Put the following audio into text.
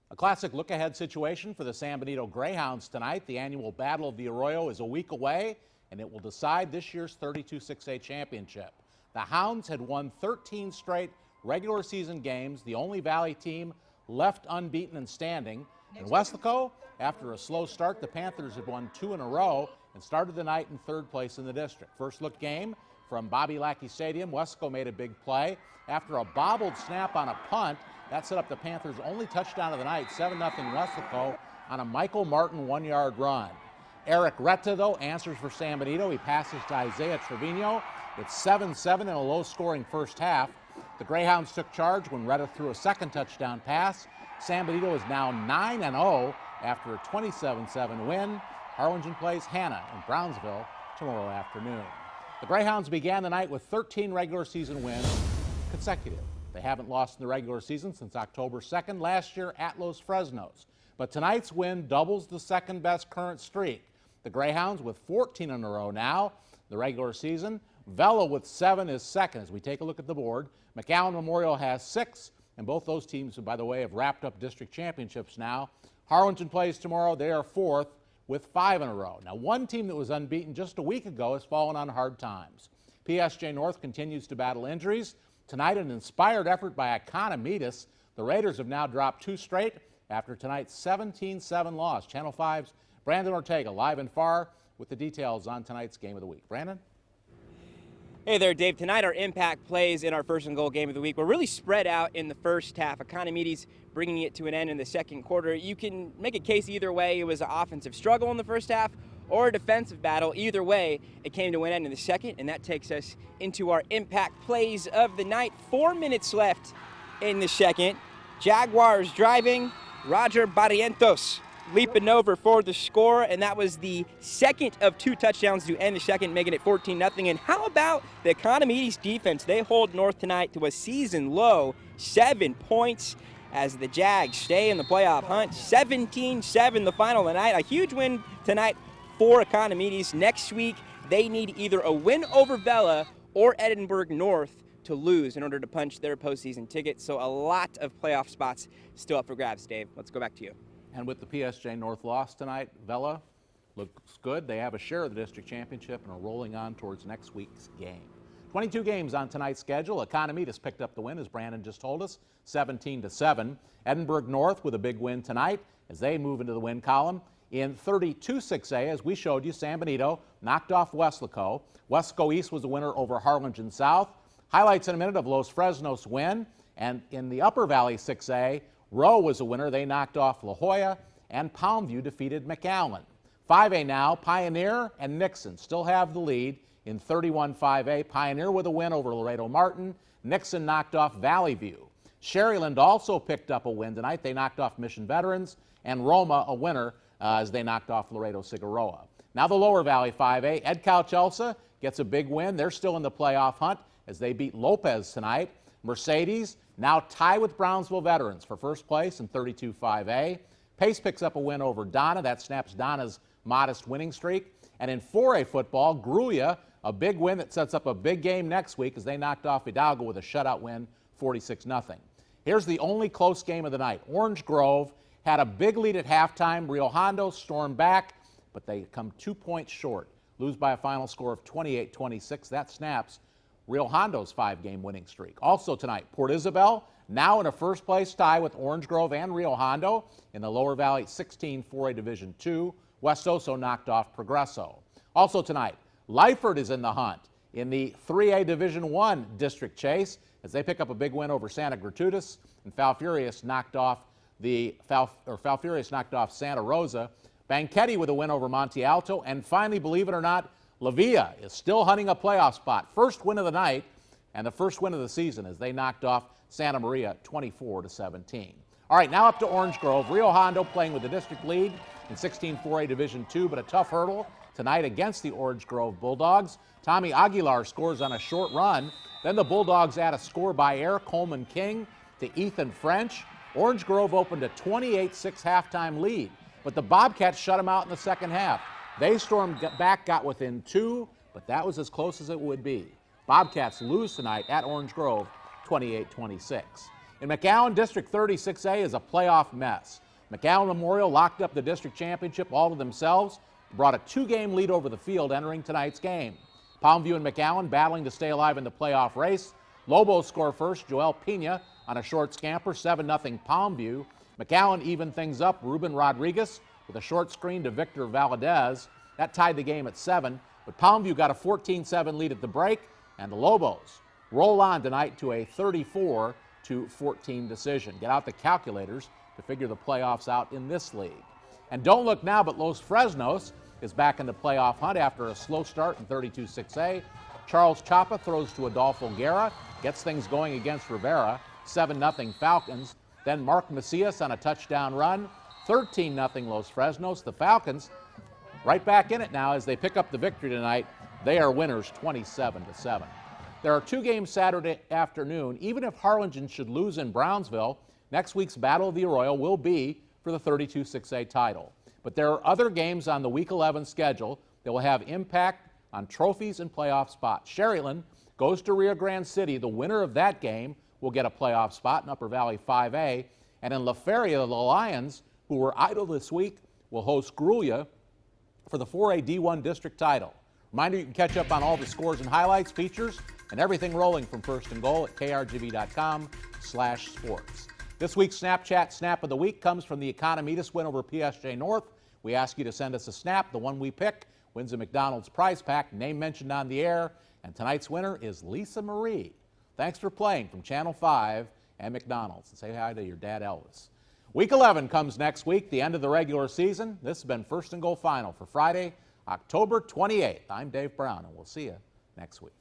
A classic look-ahead situation for the San Benito Greyhounds tonight. The annual Battle of the Arroyo is a week away, and it will decide this year's 32 6A championship. The Hounds had won 13 straight regular season games, the only Valley team left unbeaten and standing. In Weslaco, after a slow start, the Panthers had won 2 in a row and started the night in 3rd place in the district. First look game from Bobby Lackey Stadium. Weslaco made a big play after a bobbled snap on a punt. That set up the Panthers' only touchdown of the night, 7-0 Weslaco on a Michael Martin 1-yard run. Eric Retta, though, answers for San Benito. He passes to Isaiah Trevino. It's 7-7 in a low-scoring first half. The Greyhounds took charge when Retta threw a second touchdown pass. San Benito is now 9-0 after a 27-7 win. Harlingen plays Hannah in Brownsville tomorrow afternoon. The Greyhounds began the night with 13 regular season wins consecutive. They haven't lost in the regular season since October 2nd last year at Los Fresnos. But tonight's win doubles the second-best current streak. The Greyhounds with 14 in a row now, the regular season. Vela with 7 is second as we take a look at the board. McAllen Memorial has 6, and both those teams, by the way, have wrapped up district championships now. Harlingen plays tomorrow. They are 4th with 5 in a row. Now, one team that was unbeaten just a week ago has fallen on hard times. PSJA North continues to battle injuries. Tonight, an inspired effort by Economitas. The Raiders have now dropped 2 straight after tonight's 17-7 loss. Channel 5's Brandon Ortega live and far with the details on tonight's game of the week. Brandon? Hey there, Dave. Tonight our impact plays in our first and goal game of the week were really spread out in the first half. Economides bringing it to an end in the second quarter. You can make a case either way. It was an offensive struggle in the first half or a defensive battle. Either way, it came to an end in the second, and that takes us into our impact plays of the night. 4 minutes left in the second. Jaguars driving. Roger Barrientos leaping over for the score, and that was the second of 2 touchdowns to end the second, making it 14-0. And how about the Economides defense? They hold North tonight to a season-low 7 points as the Jags stay in the playoff hunt. 17-7 the final of the night. A huge win tonight for Economides. Next week, they need either a win over Vela or Edinburg North to lose in order to punch their postseason ticket. So a lot of playoff spots still up for grabs, Dave. Let's go back to you. And with the PSJA North loss tonight, Vela looks good. They have a share of the district championship and are rolling on towards next week's game. 22 games on tonight's schedule. Economides picked up the win, as Brandon just told us, 17-7. Edinburg North with a big win tonight as they move into the win column. In 32 6A, as we showed you, San Benito knocked off Weslaco. Weslaco East was the winner over Harlingen South. Highlights in a minute of Los Fresnos' win. And in the Upper Valley 6A, Rowe was a winner. They knocked off La Jolla, and Palmview defeated McAllen. 5A now, Pioneer and Nixon still have the lead in 31 5A. Pioneer with a win over Laredo Martin. Nixon knocked off Valley View. Sherryland also picked up a win tonight. They knocked off Mission Veterans, and Roma a winner as they knocked off Laredo Cigarroa. Now the Lower Valley 5A, Edcouch Elsa gets a big win. They're still in the playoff hunt as they beat Lopez tonight. Mercedes now tie with Brownsville Veterans for first place in 32 5A. Pace picks up a win over Donna. That snaps Donna's modest winning streak. And in 4A football, Gruya, a big win that sets up a big game next week as they knocked off Hidalgo with a shutout win, 46-0. Here's the only close game of the night. Orange Grove had a big lead at halftime. Rio Hondo stormed back, but they come 2 points short. Lose by a final score of 28-26. That snaps Rio Hondo's 5-game winning streak. Also tonight, Port Isabel now in a first-place tie with Orange Grove and Rio Hondo in the Lower Valley 16 4A Division II. West Oso knocked off Progresso. Also tonight, Lyford is in the hunt in the 3A Division I district chase as they pick up a big win over Santa Gertrudis, and Falfurrias knocked off Santa Rosa. Banquetti with a win over Monte Alto, and finally, believe it or not, La Villa is still hunting a playoff spot. First win of the night and the first win of the season as they knocked off Santa Maria 24-17. All right, now up to Orange Grove. Rio Hondo playing with the district lead in 16 4A Division II, but a tough hurdle tonight against the Orange Grove Bulldogs. Tommy Aguilar scores on a short run. Then the Bulldogs add a score by air, Coleman King to Ethan French. Orange Grove opened a 28-6 halftime lead, but the Bobcats shut them out in the second half. They stormed back, got within 2, but that was as close as it would be. Bobcats lose tonight at Orange Grove, 28-26. In McAllen, District 36A is a playoff mess. McAllen Memorial locked up the district championship all to themselves, brought a 2-game lead over the field entering tonight's game. Palmview and McAllen battling to stay alive in the playoff race. Lobos score first. Joel Pena on a short scamper, 7-0 Palmview. McAllen evened things up. Ruben Rodriguez with a short screen to Victor Valadez. That tied the game at 7, but Palmview got a 14-7 lead at the break, and the Lobos roll on tonight to a 34-14 decision. Get out the calculators to figure the playoffs out in this league. And don't look now, but Los Fresnos is back in the playoff hunt after a slow start in 32-6A. Charles Chapa throws to Adolfo Guerra, gets things going against Rivera, 7-0 Falcons. Then Mark Macias on a touchdown run, 13-0 Los Fresnos. The Falcons right back in it now as they pick up the victory tonight. They are winners 27-7. There are 2 games Saturday afternoon. Even if Harlingen should lose in Brownsville, next week's Battle of the Arroyo will be for the 32-6A title. But there are other games on the Week 11 schedule that will have impact on trophies and playoff spots. Sherryland goes to Rio Grande City. The winner of that game will get a playoff spot in Upper Valley 5A. And in La Feria, the Lions, who were idle this week, will host Grulla for the 4A D1 district title. Reminder, you can catch up on all the scores and highlights, features, and everything rolling from First and Goal at krgv.com/sports. This week's Snapchat Snap of the Week comes from the Economitas win over PSJA North. We ask you to send us a snap. The one we pick wins a McDonald's prize pack, name mentioned on the air. And tonight's winner is Lisa Marie. Thanks for playing from Channel 5 and McDonald's. And say hi to your dad, Elvis. Week 11 comes next week, the end of the regular season. This has been First and Goal Final for Friday, October 28th. I'm Dave Brown, and we'll see you next week.